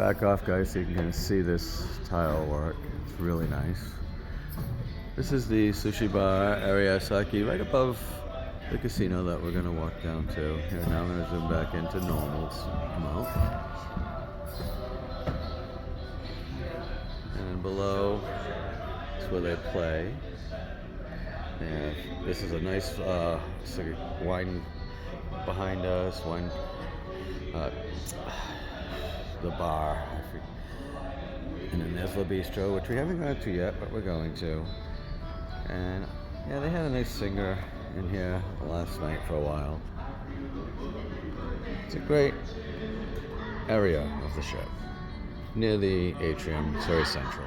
back off, guys, so you can kind of see this tile work. It's really nice. This is the sushi bar Ariasaki, right above the casino that we're gonna walk down to. Here, now I'm gonna zoom back into normals. Come out. And below is where they play. And this is a nice it's like wine behind us, wine, the bar. And then there's the Bistro, which we haven't gone to yet, but we're going to. And yeah, they had a nice singer in here last night for a while. It's a great area of the ship, near the atrium. It's very central.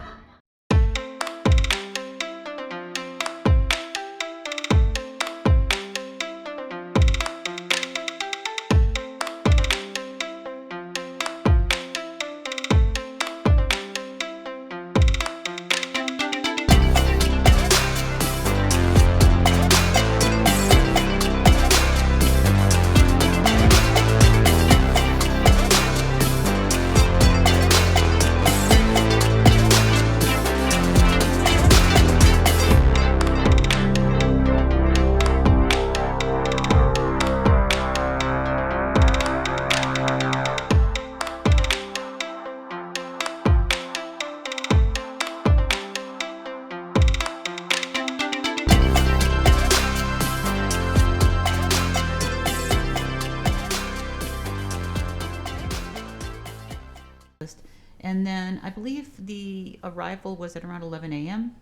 And then I believe the arrival was at around 11 a.m.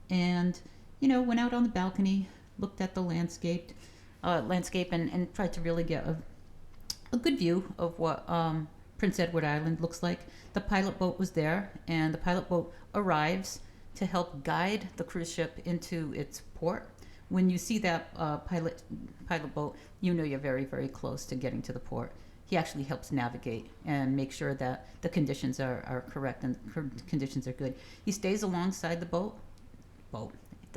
And, went out on the balcony, looked at the landscape and tried to really get a good view of what Prince Edward Island looks like. The pilot boat was there, and the pilot boat arrives to help guide the cruise ship into its port. When you see that pilot boat, you know you're very, very close to getting to the port. He actually helps navigate and make sure that the conditions are correct and conditions are good. He stays alongside the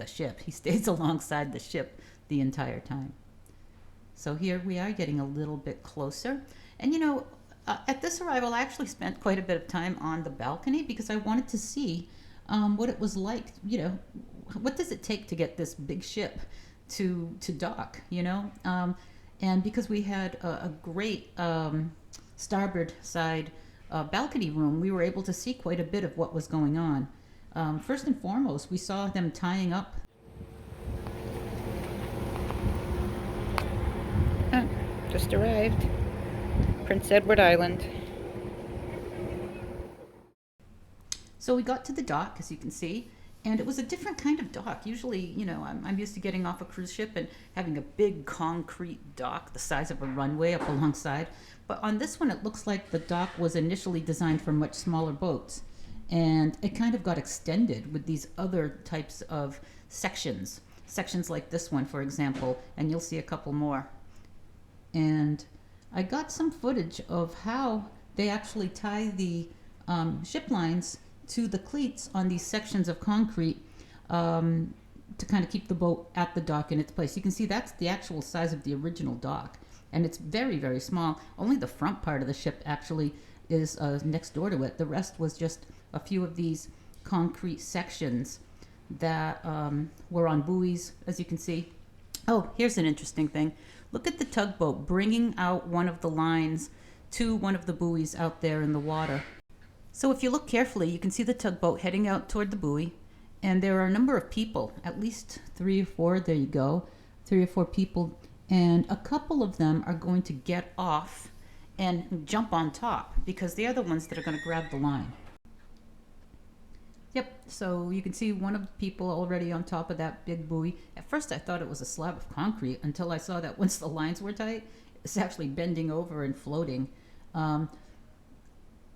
ship. He stays alongside the ship the entire time. So here we are getting a little bit closer. And at this arrival, I actually spent quite a bit of time on the balcony because I wanted to see what it was like. What does it take to get this big ship to dock, and because we had a great starboard side balcony room, we were able to see quite a bit of what was going on. First and foremost, we saw them tying up. Just arrived. Prince Edward Island. So we got to the dock, as you can see, and it was a different kind of dock. Usually, I'm used to getting off a cruise ship and having a big concrete dock the size of a runway up alongside. But on this one, it looks like the dock was initially designed for much smaller boats. And it kind of got extended with these other types of sections. Sections like this one, for example, and you'll see a couple more. And I got some footage of how they actually tie the ship lines to the cleats on these sections of concrete to kind of keep the boat at the dock in its place. You can see that's the actual size of the original dock, and it's very, very small. Only the front part of the ship actually is next door to it. The rest was just a few of these concrete sections that were on buoys, as you can see. Oh, here's an interesting thing. Look at the tugboat bringing out one of the lines to one of the buoys out there in the water. So if you look carefully, you can see the tugboat heading out toward the buoy, and there are a number of people, at least 3 or 4, there you go, 3 or 4 people, and a couple of them are going to get off and jump on top because they're the ones that are going to grab the line. Yep, so you can see one of the people already on top of that big buoy. At first I thought it was a slab of concrete until I saw that once the lines were tight, it's actually bending over and floating. Dwayne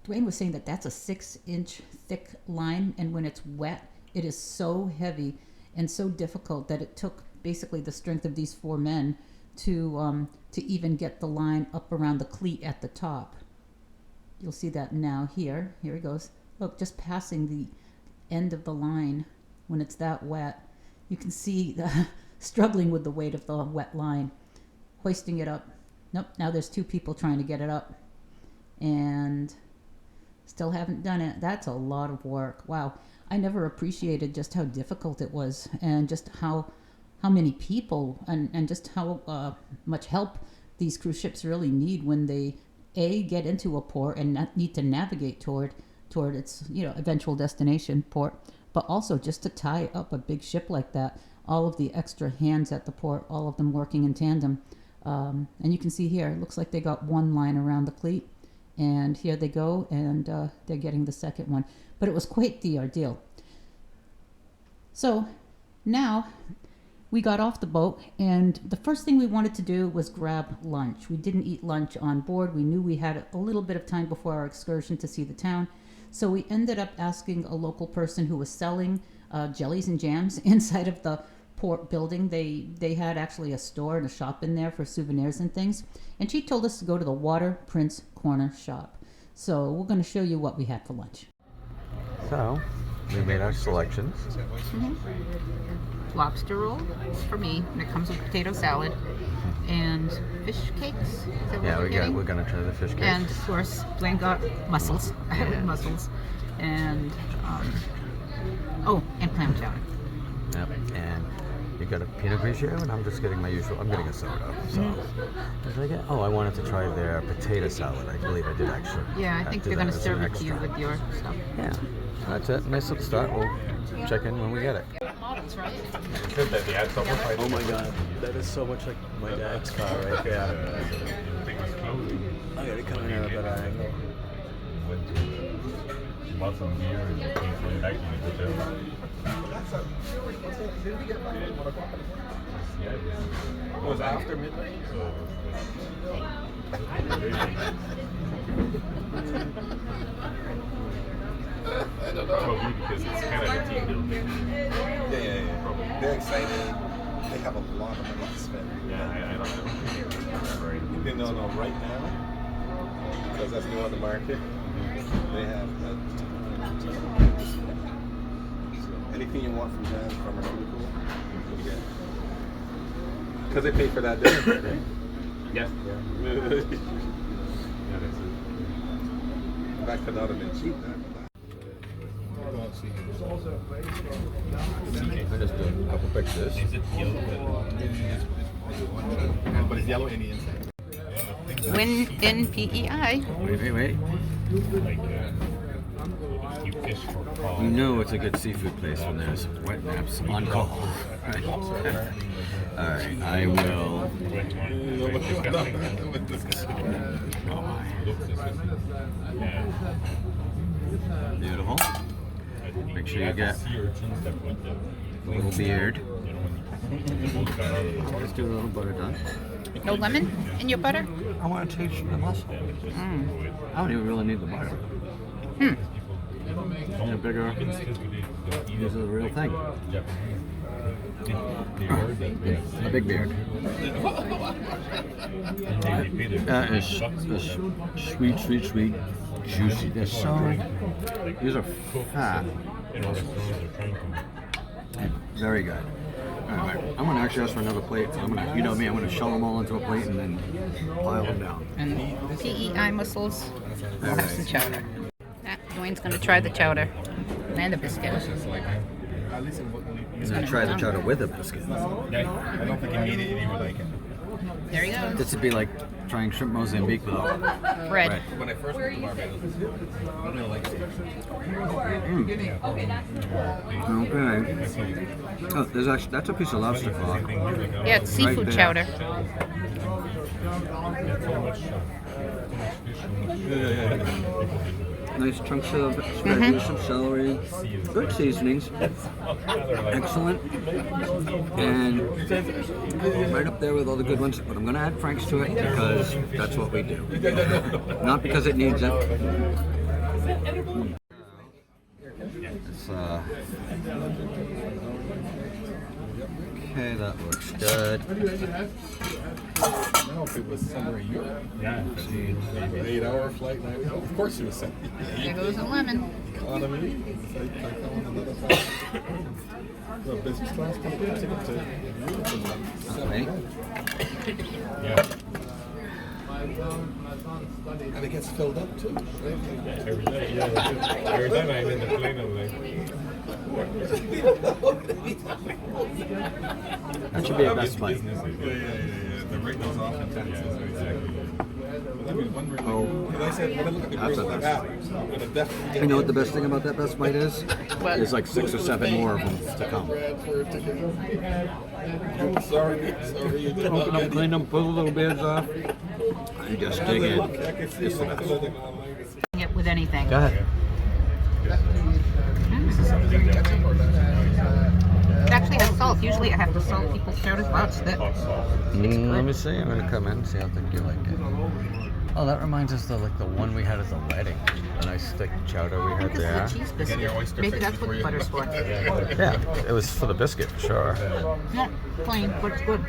was saying that that's a 6-inch thick line, and when it's wet, it is so heavy and so difficult that it took basically the strength of these 4 men to even get the line up around the cleat at the top. You'll see that now here. Here he goes. Look, just passing the end of the line when it's that wet. You can see the struggling with the weight of the wet line. Hoisting it up. Nope, now there's 2 people trying to get it up. And Still haven't done it. That's a lot of work. Wow. I never appreciated just how difficult it was, and just how many people, and just how much help these cruise ships really need when they get into a port and need to navigate toward its eventual destination port, but also just to tie up a big ship like that. All of the extra hands at the port, all of them working in tandem. And you can see here, it looks like they got one line around the cleat, and here they go, and they're getting the second one. But it was quite the ordeal. So now we got off the boat, and the first thing we wanted to do was grab lunch. We didn't eat lunch on board. We knew we had a little bit of time before our excursion to see the town. So we ended up asking a local person who was selling jellies and jams inside of the port building. They had actually a store and a shop in there for souvenirs and things. And she told us to go to the Water Prince Corner shop. So we're going to show you what we had for lunch. So, we made our selections. Lobster roll for me, and it comes with potato salad and fish cakes. Is that what We're gonna try the fish cakes. And of course, Blaine got mussels. I had mussels, and and clam chowder. Yep, and you got a Pinot Grigio, and I'm just getting my usual. I'm getting a soda. So, what did I get? Oh, I wanted to try their potato salad. I believe I did actually. Yeah, I think they're gonna serve it to you with your stuff. Yeah, that's it. Nice little start. We'll check in when we get it. Models, right? Oh my god, that is so much like my dad's car right there. I gotta come in at a better angle. Bought some beer and came back to the hotel. It was after midnight. I don't know. Probably because it's kind of a team building. Yeah. They're excited. They have a lot of money to spend. Yeah, I don't know. Right. No, right now, because that's new on the market, they have anything you want from them, from Pharmaceutical, you get. Because they pay for that dinner, right? Yes. Yeah. Yeah, that's it. That could not have been cheap, then. I just did a couple pictures. Is it yellow? But it's yellow in the inside. Win in PEI. Wait. Like, you fish for prawn. You know it's a good seafood place when there's wet naps on call. Alright, I will. Oh my. Beautiful. Make sure you get a little beard. Just do a little butter done. No lemon in your butter? I want to taste the mussel. I don't even really need the butter. The bigger, these are the real thing. A big beard. That is sweet, juicy. These are fat. Very good. Alright, I'm gonna actually ask for another plate. So I'm gonna shell them all into a plate and then pile them down. And PEI mussels. We'll have some chowder. Dwayne's gonna try the chowder and the biscuit. He's gonna try the chowder with a biscuit. I don't think immediately would like it. There he goes. This would be like trying shrimp Mozambique without Bread. When I first went to Barbados, I didn't like it. Okay. Oh, that's a piece of lobster claw. Yeah, it's seafood there. chowder. Nice chunks of spinach, some celery, good seasonings, excellent, and right up there with all the good ones. But I'm gonna add Frank's to it because that's what we do, not because it needs it. It's, okay, that looks good. I don't know if it was somewhere in Europe. Yeah. 8-hour flight. Of course it was. There goes a lemon. Economy. It's like on another flight. The business class ticket to Europe was like Okay. Yeah. And it gets filled up too. Every day, yeah. Every time I'm in the plane, I'm like, That should be a Best Buy. business. Yeah. The rate goes off in taxes. Exactly. But I've been wondering, Oh, Because I said, when I look at the that's grill a like Best that, I'm gonna definitely You know what the best thing about that Best Buy is? What? There's like 6 or 7 more of them to come. Sorry. You did not Open them, clean them, pull the little bits off, and just dig in. I can see It's the when I best. look online. It with anything. Go ahead. It actually has salt. Usually I have to salt people's chowder spots. That Let me see. I'm gonna come in and see how think you like it. Oh, that reminds us of like the one we had at the wedding. The nice thick chowder we I had think this there. is a cheese biscuit. Maybe that's what the butter's for. Yeah, it was for the biscuit for sure. Not plain, but it's good.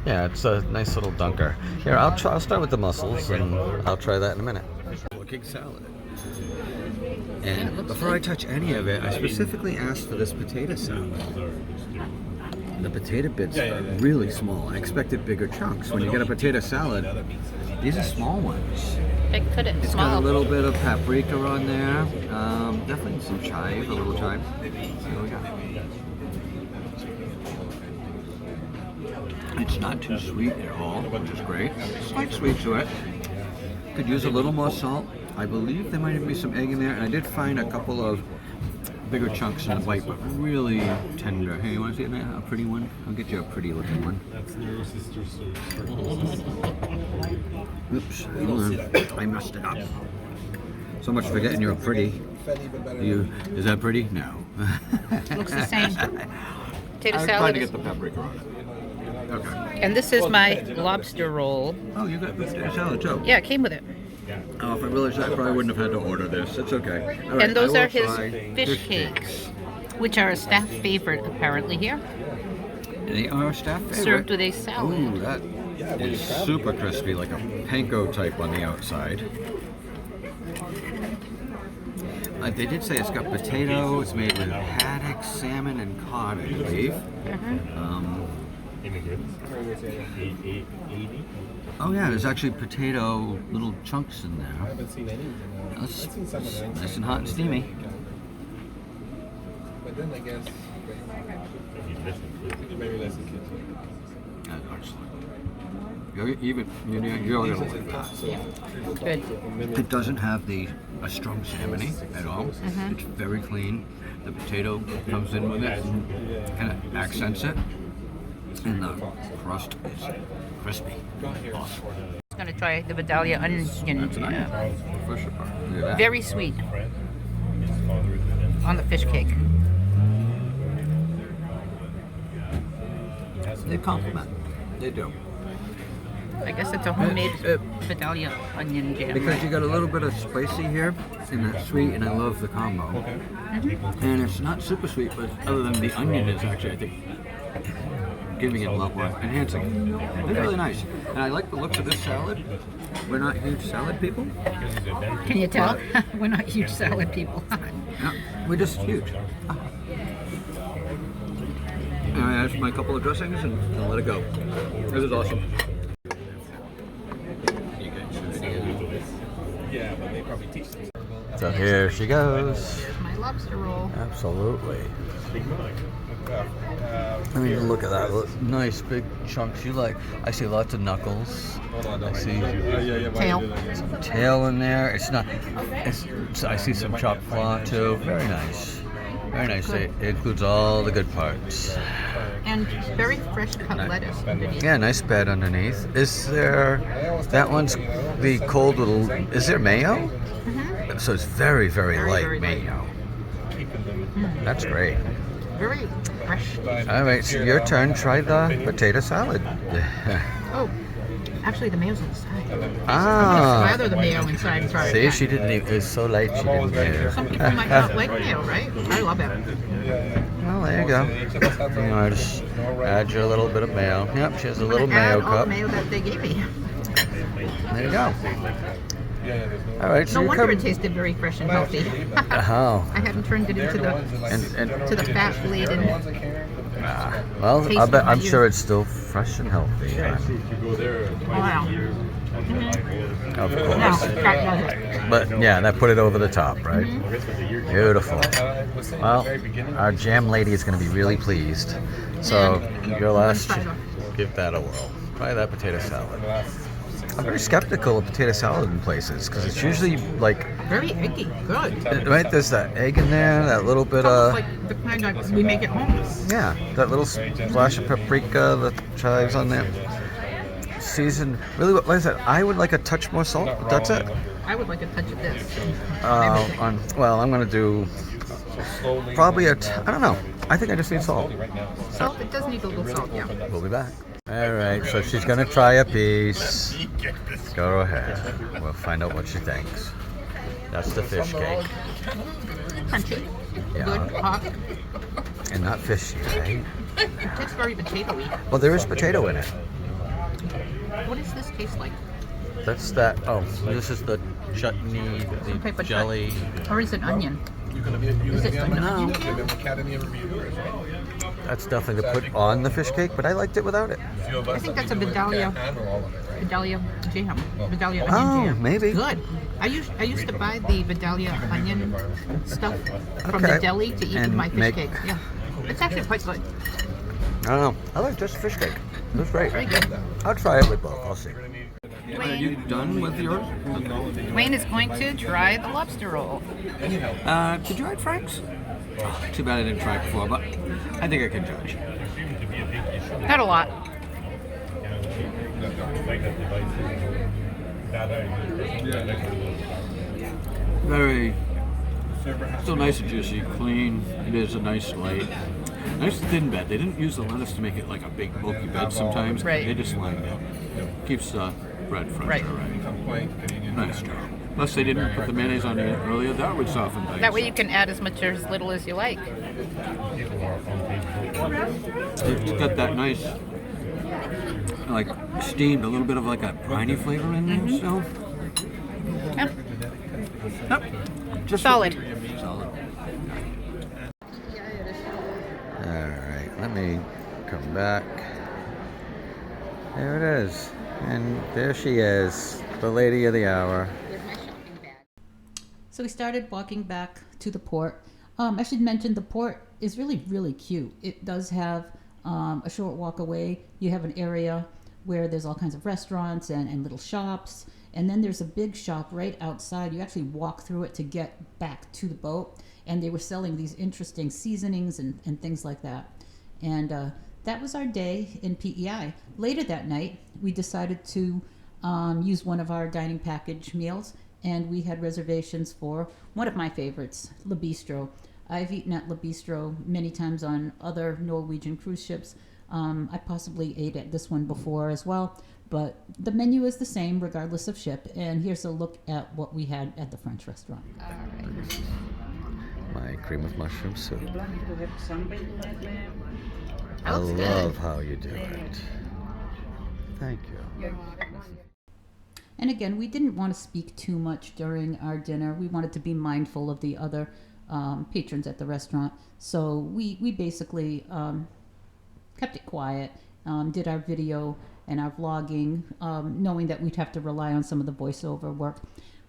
Yeah, it's a nice little dunker. Here, I'll start with the mussels, and I'll try that in a minute. Looking salad. And before I touch any of it, I specifically asked for this potato salad. The potato bits are really small. I expected bigger chunks. When you get a potato salad, these are small ones. They cut it It's got a little bit of paprika on there. Definitely some chive, a little chive. Here we go. It's not too sweet at all, which is great. Slight sweet to it. Could use a little more salt. I believe there might even be some egg in there, and I did find a couple of bigger chunks in the bite, but really tender. Hey, you want to see a pretty one? I'll get you a pretty looking one. that's your sister's Oops, hold on. I messed it up. So much for getting your pretty. Is that pretty? No. Looks the same. Potato I'm trying salad to is, get the paprika on it. Okay. and this is my lobster roll. Oh, you got potato salad too? Yeah, it came with it. Oh, if I realized I probably wouldn't have had to order this. It's okay. All right, And those I will are his try fish cakes, which are a staff favorite apparently here. They are a staff favorite. Served with a salad. Ooh, that is super crispy, like a panko type on the outside. They did say it's got potato. It's made with haddock, salmon, and cod, I believe. immigrants. 80. Oh yeah, there's actually potato little chunks in I there. haven't seen any. That's I've seen some of them. nice and hot and steamy. But then I guess maybe less in kids. That's excellent. You're gonna like that. Good. It doesn't have a strong salmony at all. It's very clean. The potato comes in with it and kind of accents it. And the crust is crispy. Awesome. I'm gonna try the Vidalia onion. That's nice. For sure. Look at that. Very sweet on the fish cake. They compliment. They do. I guess it's a homemade It- Vidalia onion jam. Because you got a little bit of spicy here, and that sweet, and I love the combo. And it's not super sweet, but other than the onion is actually, I think, giving it a lot more, enhancing it. It's really nice. And I like the looks of this salad. We're not huge salad people. Can you tell? We're not huge salad people. No, we're just huge. And I add my couple of dressings and let it go. This is awesome. Yeah, but they probably teach them. So here she goes. My lobster roll. Absolutely. I mean, look at that. Nice big chunks. I see lots of knuckles. I see Tail. some tail in there. It's not. I see some chopped claw too. Very nice. Very nice. It includes all the good parts. And very fresh cut lettuce underneath. Yeah, nice bed underneath. Is there? That one's the cold little. Is there mayo? So it's very, very light very light. mayo. That's great. Very fresh. All right, so your turn. Try the potato salad. Oh, actually the mayo's inside. Ah. Slather the mayo inside and try it See, again. she didn't even, it's so light she didn't care. Some people might not like mayo, right? I love it. Well, there you go. You know, just add your little bit of mayo. Yep, she has a little I'm gonna mayo add all the cup. mayo that they gave me. There you go. All right, so No you wonder come. it tasted very fresh and healthy. Oh. I hadn't turned it into the And to the fat laden Well, Taste I bet, what I'm you- sure it's still fresh and healthy. If you go there twice a year, Of No, course. that does it. But yeah, that put it over the top, right? I guess it's a year. Beautiful. I was saying Well, at the very beginning, our jam lady is going to be really pleased. So, your last, Try it. give that a whirl. Try that potato salad. the last 6, I'm very skeptical of potato salad in places because it's usually like, Very eggy. Good. right, there's that egg in there, that little bit Almost of, like the kind of we make at home. yeah, that little splash of paprika, the chives on there. Seasoned, really, what is that? I would like a touch more salt, but that's it. I would like a touch of this. Well, I'm going to do slowly. probably I don't know. I think I just need salt. Right now. Salt, it does need a little salt, yeah. We'll be back. All right, so she's going to try a piece. Go ahead. We'll find out what she thinks. That's the fish cake. Crunchy. Yeah. Good, hot. And not fishy, right? It tastes very potatoey. Well, there is potato in it. What does this taste like? That's that. Oh, this is the chutney, Some type the of jelly. Or is it onion? You're gonna be Is it an onion? Academy of Reviewers. That's definitely to put on the fish cake, but I liked it without it. I think that's a Vidalia. Vidalia jam. Vidalia onion Oh, jam. maybe. Good. I used to buy the Vidalia onion stuff from Okay. the deli to eat And with my fish make- cake. Yeah. It's actually quite good. I don't know. I like just fish cake. It was great. Very good. I'll try it with both. I'll see. Are you done with yours? Wayne is going to try the lobster roll. Did you write Frank's? Oh, too bad I didn't try it before, but I think I can judge. Not a lot. Very, still nice and juicy, clean. It is a nice light. Nice thin bed. They didn't use the lettuce to make it like a big bulky bed sometimes. Right. They just lined it. Keeps the bread fresh. Right. Right. Nice job. Plus they didn't put the mayonnaise on it earlier. That would soften things. That way you can add as much or as little as you like. It's got that nice, like steamed, a little bit of like a briny flavor in there still. Yeah. Yep. Just Solid. Solid. Alright, let me come back. There it is. And there she is, the lady of the hour. So we started walking back to the port. I should mention the port is really, really cute. It does have a short walk away. You have an area where there's all kinds of restaurants and little shops. And then there's a big shop right outside. You actually walk through it to get back to the boat. And they were selling these interesting seasonings and things like that. And that was our day in PEI. Later that night, we decided to use one of our dining package meals. And we had reservations for one of my favorites, Le Bistro. I've eaten at Le Bistro many times on other Norwegian cruise ships. I possibly ate at this one before as well, but the menu is the same regardless of ship. And here's a look at what we had at the French restaurant. My cream of mushroom soup. I That looks love good. how you do it. Thank you. And again, we didn't want to speak too much during our dinner. We wanted to be mindful of the other patrons at the restaurant. So we basically kept it quiet, did our video and our vlogging, knowing that we'd have to rely on some of the voiceover work.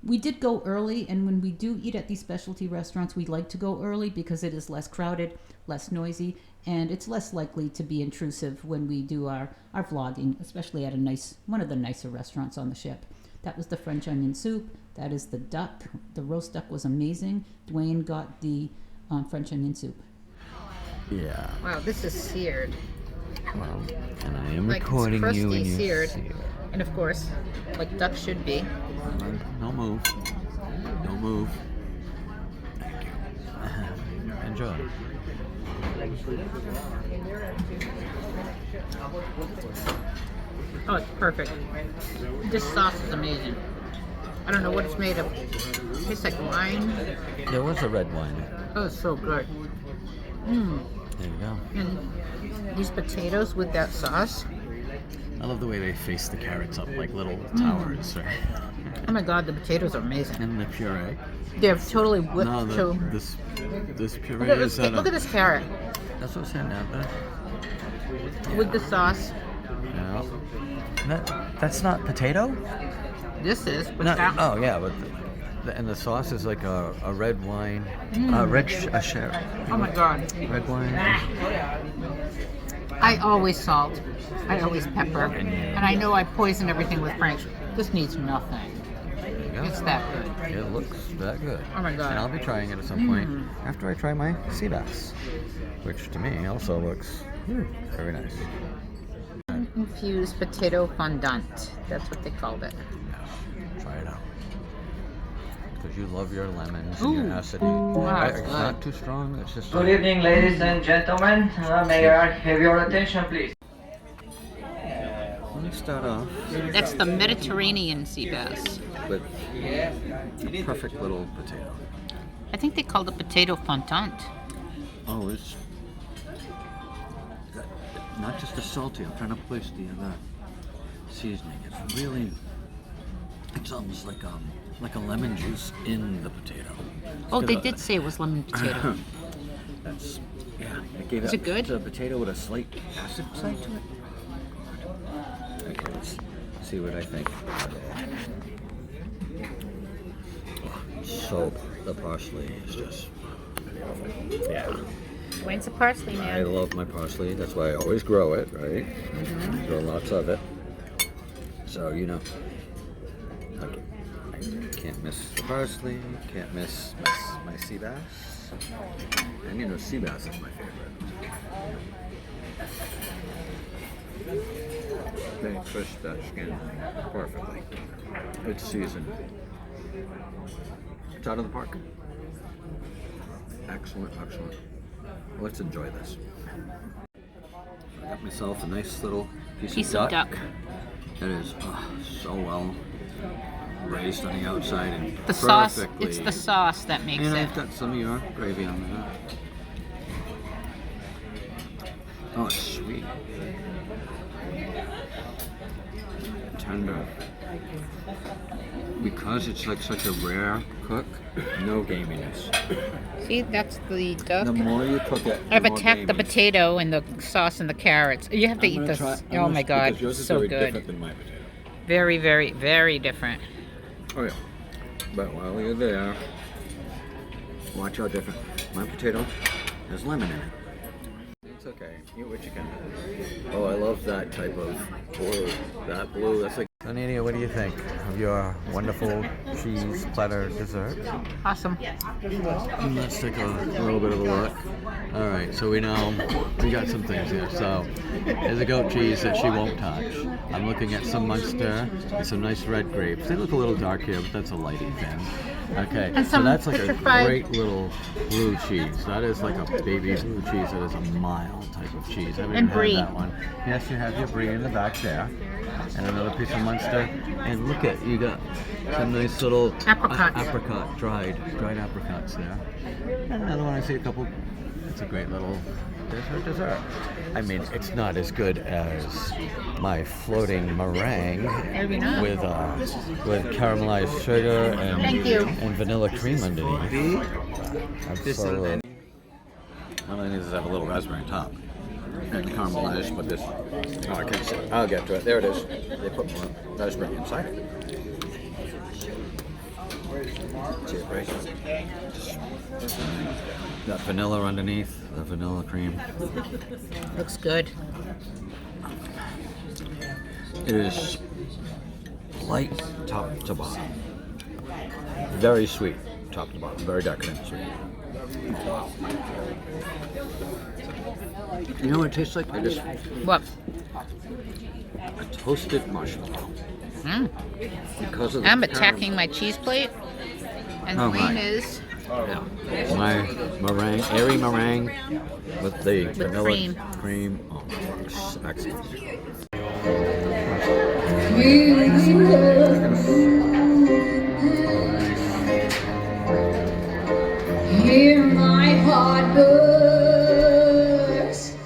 We did go early, and when we do eat at these specialty restaurants, we like to go early because it is less crowded, less noisy, and it's less likely to be intrusive when we do our vlogging, especially at one of the nicer restaurants on the ship. That was the French onion soup. That is the duck. The roast duck was amazing. Dwayne got the French onion soup. Yeah. Wow, this is seared. Well, and I am Like it's recording you crusty, when you seared. see it. And of course, like duck should be. Don't move. Don't move. Thank you. Enjoy. Oh, it's perfect. This sauce is amazing. I don't know what it's made of. It tastes like wine. There was a red wine. Oh, it's so good. There you go. And these potatoes with that sauce. I love the way they face the carrots up like little towers. Right? Oh my god, the potatoes are amazing. And the puree. They're totally whipped. No, so this puree look at is this, look at this carrot. That's what's in there, but with the sauce. Yeah. That's not potato? This is, but Not, that, oh yeah, but and the sauce is like a red wine, a sherry. oh my God. Red wine. I always salt. I always pepper. And I know I poison everything with French. This needs nothing. Yeah. It's that good. It looks that good. Oh my God. And I'll be trying it at some point after I try my sea bass, which to me also looks very nice. Infused potato fondant. That's what they called it. Yeah, try it out. Because you love your lemons and your acidity. Wow, It's not too strong. It's just. Good evening, ladies and gentlemen. May I have your attention, please? Let me start off That's the Mediterranean sea bass. with a perfect little potato. I think they called it potato fondant. Oh, it's not just the salty. I'm trying to place the other seasoning. It's really, it's almost like a lemon juice in the potato. Oh, they did say it was lemon potato. That's It gave Is it good? The potato with a slight acid side to it. Okay, let's see what I think. So the parsley is just When's the parsley, I love my parsley. That's why I always grow it, right? Grow lots of it. So I can't miss the parsley. Can't miss my sea bass. And sea bass is my favorite. They fish that skin perfectly. It's seasoned. It's out of the park. Excellent, excellent. Let's enjoy this. I got myself a nice little piece of duck. It is so well raised on the outside and The sauce, perfectly. it's the sauce that makes And it. I've got some of your gravy on there. Oh, it's sweet. Tender. Because it's like such a rare cook, no gaminess. See, that's the duck. The more you cook it, I've the more attacked the gamey. potato and the sauce and the carrots. You have to eat this. Oh my God, Because yours is so very good. different than my potato. Very, very, very different. Oh yeah. But while you're there, watch how different. My potato has lemon in it. It's okay. Eat what you can. Oh, I love that type of blue. That blue, that's like... So Nadia, what do you think of your wonderful cheese platter dessert? Awesome. Let's take a little bit of a look. All right, so we got some things here. So there's a goat cheese that she won't touch. I'm looking at some Munster and some nice red grapes. They look a little dark here, but that's a lighty thing. Okay, And so some that's like a petrified- great little blue cheese. That is like a baby blue cheese. That is a mild type of cheese. I haven't And even brie. had that one. Yes, you have your brie in the back there. And another piece of Munster. And look at, you got some nice little Apricots. dried apricots there. And another one, I see a couple. It's a great little dessert. I mean, it's not as good as my floating meringue Maybe not. with caramelized sugar Thank you. and vanilla cream underneath. Absolutely. All I need is have a little raspberry on top. And caramelized, but this. Oh, I can't see it. I'll get to it. There it is. They put more raspberry inside. See it, right? Got vanilla underneath, the vanilla cream. Looks good. It is light top to bottom. Very sweet top to bottom. Very decadent sweet. You know what it tastes like? It is What? a toasted marshmallow. Mm. Because of the I'm caramel. attacking my cheese plate, and Oh, Wayne my. is Yeah. My meringue, airy meringue with the vanilla cream. Oh, it's excellent. Hear my heart burst.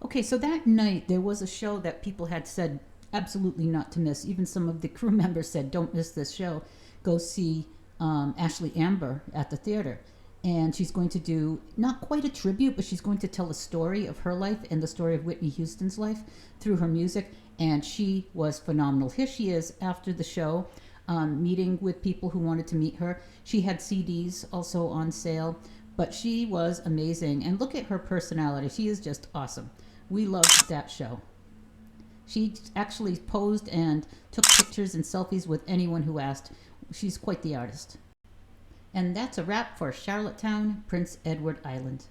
Okay, so that night there was a show that people had said absolutely not to miss. Even some of the crew members said, "Don't miss this show. Go see Ashley Amber at the theater." And she's going to do not quite a tribute, but she's going to tell a story of her life and the story of Whitney Houston's life through her music. And she was phenomenal. Here she is after the show, meeting with people who wanted to meet her. She had CDs also on sale, but she was amazing. And look at her personality. She is just awesome. We loved that show. She actually posed and took pictures and selfies with anyone who asked. She's quite the artist. And that's a wrap for Charlottetown, Prince Edward Island.